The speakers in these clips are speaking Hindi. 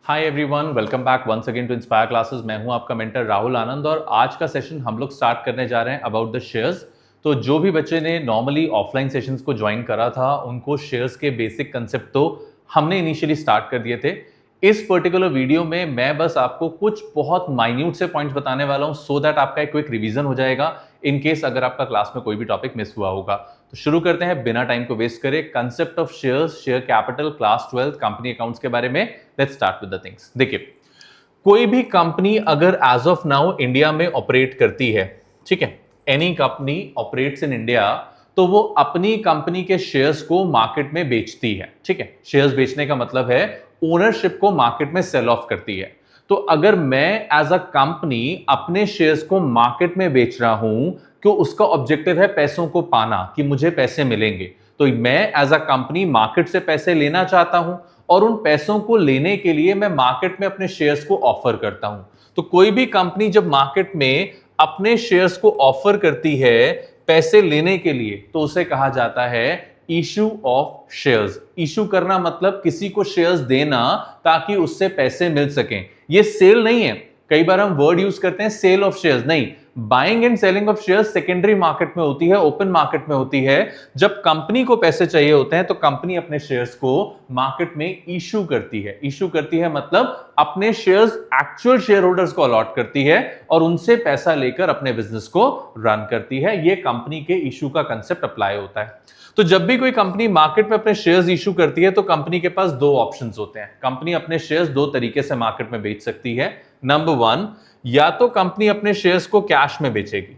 Hi everyone, welcome back once again to Inspire Classes. मैं हूं आपका मेंटर राहुल आनंद और आज का सेशन हम लोग स्टार्ट करने जा रहे हैं अबाउट द शेयर्स। तो जो भी बच्चे ने नॉर्मली ऑफलाइन सेशंस को ज्वाइन करा था उनको शेयर्स के बेसिक कंसेप्ट तो हमने इनिशियली स्टार्ट कर दिए थे। इस पर्टिकुलर वीडियो में मैं बस आपको कुछ बहुत माइन्यूट से पॉइंट्स बताने वाला हूं सो दैट आपका एक क्विक रिवीजन हो जाएगा इन केस अगर आपका क्लास में कोई भी टॉपिक मिस हुआ होगा। तो शुरू करते हैं बिना टाइम को वेस्ट करे। Concept of shares, share capital, class 12 company accounts के बारे में let's start with the things. देखिए, कोई भी कंपनी अगर एज ऑफ नाउ इंडिया में ऑपरेट करती है, ठीक है, any company operates in India, तो वो अपनी कंपनी के शेयर्स को मार्केट में बेचती है। ठीक है, शेयर्स बेचने का मतलब है ओनरशिप को मार्केट में सेल ऑफ करती है। तो अगर मैं एज अ कंपनी अपने शेयर्स को मार्केट में बेच रहा हूं कि उसका ऑब्जेक्टिव है पैसों को पाना, कि मुझे पैसे मिलेंगे, तो मैं एज अ कंपनी मार्केट से पैसे लेना चाहता हूं और उन पैसों को लेने के लिए मैं मार्केट में अपने शेयर्स को ऑफर करता हूं। तो कोई भी कंपनी जब मार्केट में अपने शेयर्स को ऑफर करती है पैसे लेने के लिए तो उसे कहा जाता है इशू ऑफ शेयर्स। इशू करना मतलब किसी को शेयर्स देना ताकि उससे पैसे मिल सकें। ये सेल नहीं है, कई बार हम वर्ड यूज करते हैं सेल ऑफ शेयर्स, नहीं। Buying and selling of shares secondary market में होती है, ओपन मार्केट में होती है। जब कंपनी को पैसे चाहिए होते हैं तो कंपनी अपने शेयर्स को मार्केट में इशू करती है। इशू करती है मतलब अपने शेयर्स एक्चुअल शेयर होल्डर्स को अलॉट करती है और उनसे पैसा लेकर अपने बिजनेस को रन करती है। यह कंपनी के इशू का कंसेप्ट अप्लाई होता है। तो जब भी कोई कंपनी मार्केट में अपने शेयर्स इशू करती है तो कंपनी के पास दो ऑप्शंस होते हैं। कंपनी अपने शेयर्स दो तरीके से मार्केट में बेच सकती है। नंबर वन, या तो कंपनी अपने शेयर्स को कैश में बेचेगी,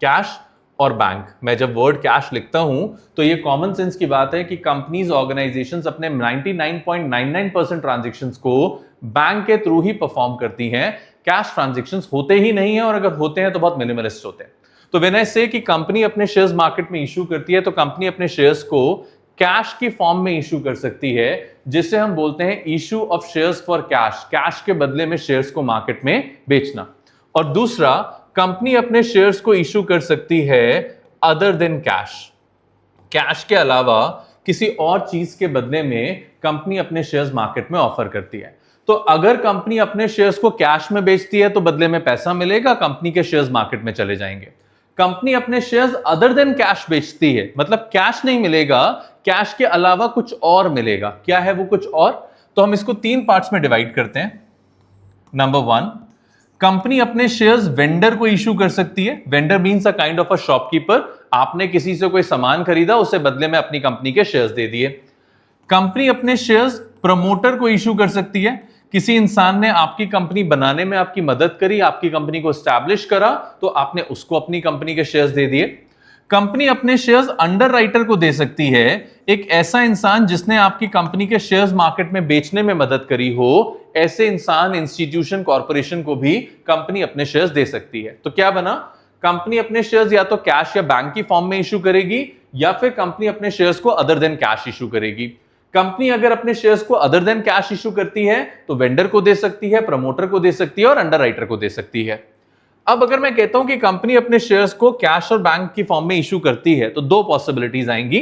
कैश और बैंक। मैं जब वर्ड कैश लिखता हूं तो ये कॉमन सेंस की बात है कि कंपनीज, ऑर्गेनाइजेशंस अपने 99.99% ट्रांजैक्शंस को बैंक के थ्रू ही परफॉर्म करती हैं। कैश ट्रांजैक्शंस होते ही नहीं है और अगर होते हैं तो बहुत मिनिमलिस्ट होते हैं। तो व्हेन आई से कि कंपनी अपने शेयर्स मार्केट में इशू करती है तो कंपनी अपने शेयर्स को कैश की फॉर्म में इशू कर सकती है, जिसे हम बोलते हैं issue of shares for cash. Cash के बदले में शेयर्स को मार्केट में बेचना। और दूसरा, कंपनी अपने शेयर्स को इशू कर सकती है अदर देन कैश। कैश के अलावा किसी और चीज के बदले में कंपनी अपने शेयर्स मार्केट में ऑफर करती है। तो अगर कंपनी अपने शेयर्स को कैश में बेचती है तो बदले में पैसा मिलेगा, कंपनी के शेयर्स मार्केट में चले जाएंगे। कंपनी अपने शेयर्स अदर देन कैश बेचती है मतलब कैश नहीं मिलेगा, कैश के अलावा कुछ और मिलेगा। क्या है वो कुछ और? तो हम इसको तीन पार्ट्स में डिवाइड करते हैं। नंबर वन, कंपनी अपने शेयर्स वेंडर को इशू कर सकती है। Vendor means a kind of a shopkeeper. आपने किसी से कोई सामान खरीदा, उसे बदले में अपनी कंपनी के शेयर्स दे दिए। कंपनी अपने शेयर्स प्रमोटर को इशू कर सकती है। किसी इंसान ने आपकी कंपनी बनाने में आपकी मदद करी, आपकी कंपनी को एस्टैब्लिश करा, तो आपने उसको अपनी कंपनी के शेयर्स दे दिए। कंपनी अपने शेयर्स अंडर राइटर को दे सकती है, एक ऐसा इंसान जिसने आपकी कंपनी के शेयर्स मार्केट में बेचने में मदद करी हो। ऐसे इंसान, इंस्टीट्यूशन, कॉर्पोरेशन को भी कंपनी अपने शेयर्स दे सकती है। तो क्या बना? कंपनी अपने शेयर्स या तो कैश या बैंक की फॉर्म में इशू करेगी या फिर कंपनी अपने शेयर्स को अदर देन कैश इशू करेगी। कंपनी अगर अपने शेयर्स को अदर देन कैश इशू करती है तो वेंडर को दे सकती है, प्रमोटर को दे सकती है और अंडर राइटर को दे सकती है। अब अगर मैं कहता हूं कि कंपनी अपने शेयर्स को कैश और बैंक की फॉर्म में इशू करती है तो दो पॉसिबिलिटीज आएंगी।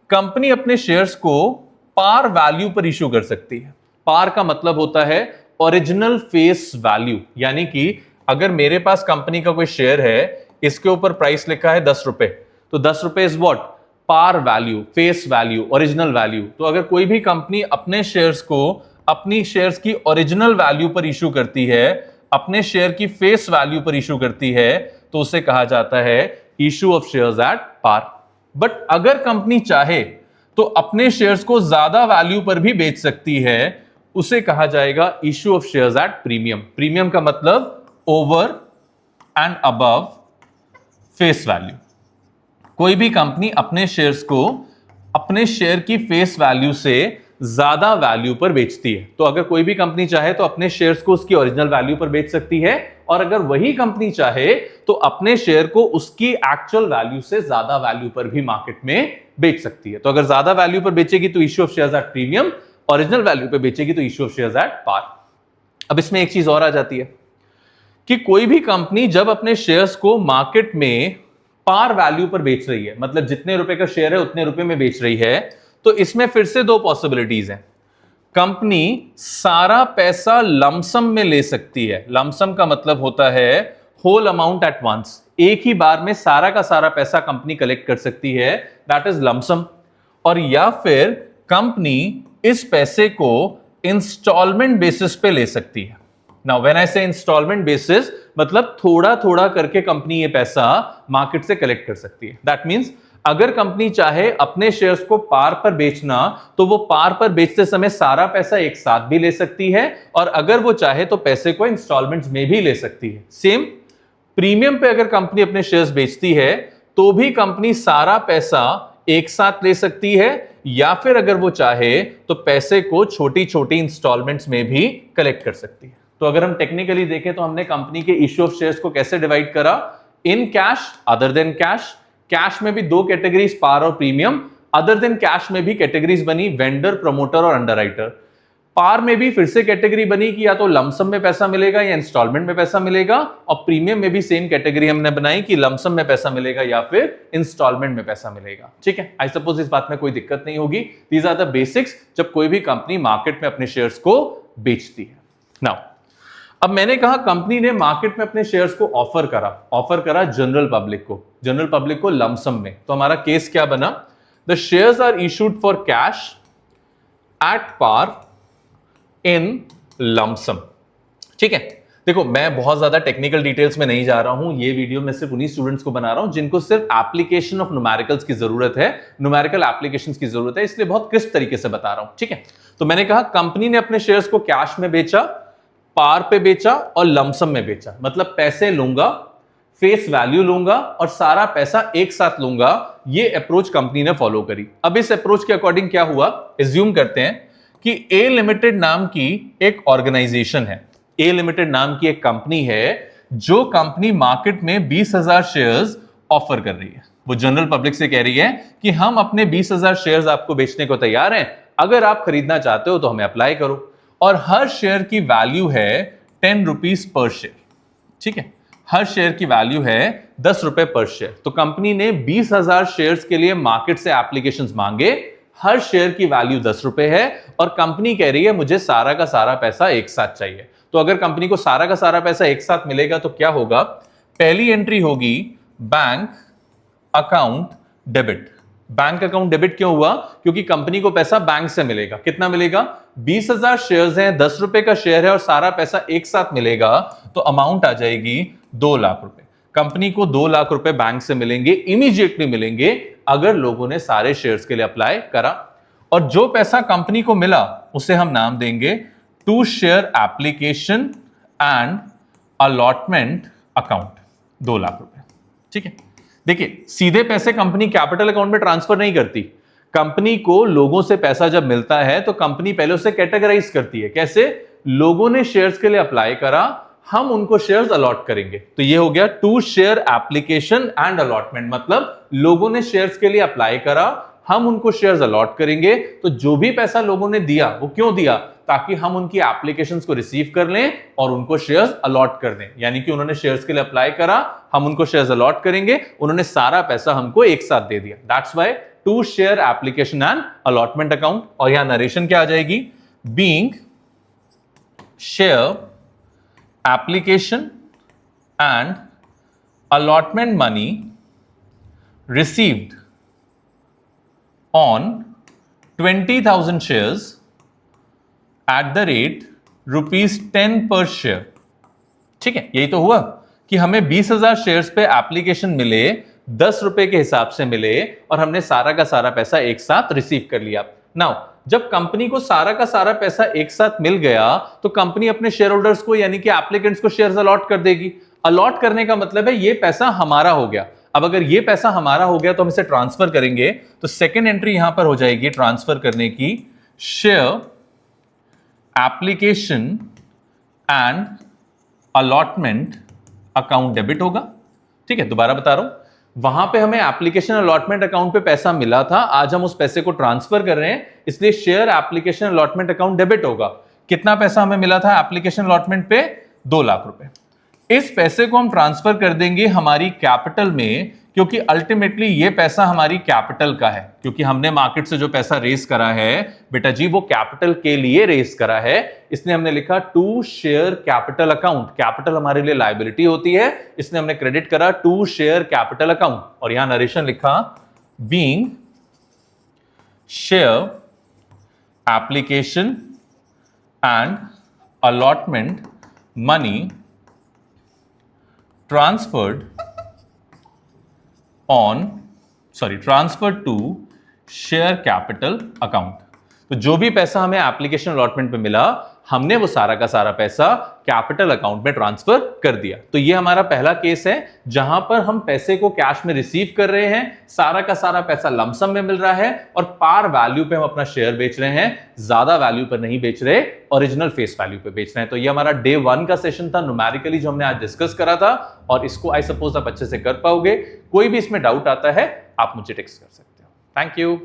कंपनी अपने शेयर्स को पार वैल्यू पर इशू कर सकती है। पार का मतलब होता है ओरिजिनल फेस वैल्यू, यानी कि अगर मेरे पास कंपनी का कोई शेयर है, इसके ऊपर प्राइस लिखा है 10 रुपए, तो 10 रुपए is what? Par value, face value, original value. तो अगर कोई भी कंपनी अपने शेयर्स को अपनी शेयर्स की ओरिजिनल वैल्यू पर इशू करती है, अपने शेयर की फेस वैल्यू पर इशू करती है, तो उसे कहा जाता है issue of shares at par. But अगर कंपनी चाहे तो अपने शेयर्स को ज्यादा वैल्यू पर भी बेच सकती है, उसे कहा जाएगा issue of shares at premium. Premium का मतलब over and above face value. कोई भी कंपनी अपने शेयर्स को अपने शेयर की फेस वैल्यू से ज्यादा वैल्यू पर बेचती है। तो अगर कोई भी कंपनी चाहे तो अपने शेयर्स को उसकी ओरिजिनल वैल्यू पर बेच सकती है, और अगर वही कंपनी चाहे तो अपने शेयर को उसकी एक्चुअल वैल्यू से ज्यादा वैल्यू पर भी मार्केट में बेच सकती है। तो अगर ज्यादा वैल्यू पर बेचेगी तो issue of shares at premium, original value पर बेचेगी तो issue of shares at par. अब इसमें एक चीज और आ जाती है कि कोई भी कंपनी जब अपने शेयर्स को मार्केट में पार वैल्यू पर बेच रही है, मतलब जितने रुपए का शेयर है उतने रुपए में बेच रही है, तो इसमें फिर से दो पॉसिबिलिटीज हैं। कंपनी सारा पैसा लमसम में ले सकती है। लमसम का मतलब होता है होल अमाउंट एट वंस, एक ही बार में सारा का सारा पैसा कंपनी कलेक्ट कर सकती है, दैट इज लमसम। और या फिर कंपनी इस पैसे को इंस्टॉलमेंट बेसिस पे ले सकती है। नाउ व्हेन आई से इंस्टॉलमेंट बेसिस, मतलब थोड़ा थोड़ा करके कंपनी ये पैसा मार्केट से कलेक्ट कर सकती है। दैट मींस अगर कंपनी चाहे अपने शेयर्स को पार पर बेचना, तो वो पार पर बेचते समय सारा पैसा एक साथ भी ले सकती है, और अगर वो चाहे तो पैसे को इंस्टॉलमेंट्स में भी ले सकती है। सेम प्रीमियम पे अगर कंपनी अपने शेयर्स बेचती है तो भी कंपनी सारा पैसा एक साथ ले सकती है, या फिर अगर वो चाहे तो पैसे को छोटी छोटी इंस्टॉलमेंट्स में भी कलेक्ट कर सकती है। तो अगर हम टेक्निकली देखें तो हमने कंपनी के इश्यू ऑफ शेयर्स को कैसे डिवाइड करा, in cash, other than cash. Cash में भी दो कैटेगरीज, पार और प्रीमियम। अदर देन कैश में भी कैटेगरीज बनी, वेंडर, प्रमोटर और अंडरराइटर। पार में भी फिर से कैटेगरी बनी कि या तो लमसम में पैसा मिलेगा या इंस्टॉलमेंट में पैसा मिलेगा, और प्रीमियम में भी सेम कैटेगरी हमने बनाई कि लमसम में पैसा मिलेगा या फिर इंस्टॉलमेंट में पैसा मिलेगा। ठीक है, आई सपोज इस बात में कोई दिक्कत नहीं होगी। दीज आर द बेसिक्स जब कोई भी कंपनी मार्केट में अपने शेयर्स को बेचती है। नाउ अब मैंने कहा कंपनी ने मार्केट में अपने शेयर्स को ऑफर करा जनरल पब्लिक को लमसम में। तो हमारा केस क्या बना, the shares are issued for cash at par in lump sum. ठीक है, देखो मैं बहुत ज्यादा टेक्निकल डिटेल्स में नहीं जा रहा हूं, ये वीडियो मैं सिर्फ उन्हीं स्टूडेंट्स को बना रहा हूं जिनको सिर्फ एप्लीकेशन ऑफ न्यूमेरिकल्स की जरूरत है, न्यूमेरिकल एप्लीकेशंस की जरूरत है, इसलिए बहुत क्रिस्प तरीके से बता रहा हूं। ठीक है, तो मैंने कहा कंपनी ने अपने शेयर्स को कैश में बेचा, पार पे बेचा और लमसम में बेचा। मतलब पैसे लूंगा, फेस वैल्यू लूंगा और सारा पैसा एक साथ लूंगा। ये अप्रोच कंपनी ने फॉलो करी। अब इस अप्रोच के अकॉर्डिंग क्या हुआ, एज्यूम करते हैं कि ए लिमिटेड नाम की एक ऑर्गेनाइजेशन है, ए लिमिटेड नाम की एक कंपनी है, जो कंपनी मार्केट में 20,000 शेयर्स ऑफर कर रही है। वो जनरल पब्लिक से कह रही है कि हम अपने 20,000 शेयर्स आपको बेचने को तैयार हैं, अगर आप खरीदना चाहते हो तो हमें अप्लाई करो। और हर शेयर की वैल्यू है 10 रुपीज पर शेयर। ठीक है, हर शेयर की वैल्यू है 10 रुपए पर शेयर। तो कंपनी ने 20,000 शेयर्स के लिए मार्केट से एप्लीकेशंस मांगे, हर शेयर की वैल्यू 10 रुपए है, और कंपनी कह रही है मुझे सारा का सारा पैसा एक साथ चाहिए। तो अगर कंपनी को सारा का सारा पैसा एक साथ मिलेगा तो क्या होगा, पहली एंट्री होगी bank account debit. Bank account debit क्यों हुआ, क्योंकि कंपनी को पैसा बैंक से मिलेगा। कितना मिलेगा, 20,000 शेयर्स हैं, 10 रुपए का शेयर है और सारा पैसा एक साथ मिलेगा, तो अमाउंट आ जाएगी 2 लाख रुपए। कंपनी को 2 लाख रुपए बैंक से मिलेंगे, इमीडिएटली मिलेंगे, अगर लोगों ने सारे शेयर्स के लिए अप्लाई करा। और जो पैसा कंपनी को मिला उसे हम नाम देंगे to share application and allotment account, 2 lakh रुपए। ठीक है, देखिए सीधे पैसे कंपनी कैपिटल अकाउंट में ट्रांसफर नहीं करती। कंपनी को लोगों से पैसा जब मिलता है तो कंपनी पहले उसे कैटेगराइज करती है। कैसे, लोगों ने शेयर्स के लिए अप्लाई करा, हम उनको शेयर्स अलॉट करेंगे। तो ये हो गया to share application and allotment, मतलब लोगों ने शेयर्स के लिए अप्लाई करा, हम उनको शेयर्स अलॉट करेंगे। तो जो भी पैसा लोगों ने दिया वो क्यों दिया, ताकि हम उनकी एप्लीकेशंस को रिसीव कर लें और उनको शेयर्स अलॉट कर दें। यानी कि उन्होंने शेयर्स के लिए अप्लाई करा, हम उनको शेयर्स अलॉट करेंगे, उन्होंने सारा पैसा हमको एक साथ दे दिया। That's why to share application and allotment account. और यहां नरेशन क्या आ जाएगी, being share application and allotment money received on 20,000 shares at the rate ₹10 per share। ठीक है, यही तो हुआ कि हमें 20,000 शेयर्स पे एप्लीकेशन मिले, 10 रुपए के हिसाब से मिले, और हमने सारा का सारा पैसा एक साथ रिसीव कर लिया। नाउ जब कंपनी को सारा का सारा पैसा एक साथ मिल गया तो कंपनी अपने शेयर होल्डर्स को यानी कि एप्लीकेंट्स को शेयर्स अलॉट कर देगी। अलॉट करने का मतलब है ये पैसा हमारा हो गया। अब अगर ये पैसा हमारा हो गया तो हम इसे ट्रांसफर करेंगे, तो सेकेंड एंट्री यहां पर हो जाएगी ट्रांसफर करने की, share application and allotment account debit होगा। ठीक है, दोबारा बता रहा हूं, वहां पे हमें एप्लीकेशन अलॉटमेंट अकाउंट पे पैसा मिला था, आज हम उस पैसे को ट्रांसफर कर रहे हैं, इसलिए share application allotment account debit होगा। कितना पैसा हमें मिला था एप्लीकेशन अलॉटमेंट पे, 2 लाख रुपए। इस पैसे को हम ट्रांसफर कर देंगे हमारी कैपिटल में, क्योंकि अल्टीमेटली ये पैसा हमारी कैपिटल का है, क्योंकि हमने मार्केट से जो पैसा रेस करा है बेटा जी वो कैपिटल के लिए रेस करा है, इसलिए हमने लिखा to share capital account. Capital हमारे लिए लायबिलिटी होती है, इसलिए हमने क्रेडिट करा टू शेयर कैपिटल अकाउंट, और यहां नरेशन लिखा being share application and allotment money transferred to share capital account। तो जो भी पैसा हमें एप्लीकेशन अलॉटमेंट पे मिला हमने वो सारा का सारा पैसा कैपिटल अकाउंट में ट्रांसफर कर दिया। तो ये हमारा पहला केस है जहां पर हम पैसे को कैश में रिसीव कर रहे हैं, सारा का सारा पैसा लमसम में मिल रहा है और पार वैल्यू पे हम अपना शेयर बेच रहे हैं, ज्यादा वैल्यू पर नहीं बेच रहे, ओरिजिनल फेस वैल्यू पे बेच रहे हैं। तो ये हमारा डे 1 का सेशन था न्यूमेरिकली जो हमने आज डिस्कस करा था, और इसको आई सपोज आप अच्छे से कर पाओगे। कोई भी इसमें डाउट आता है आप मुझे टेक्स्ट कर सकते हो। Thank you.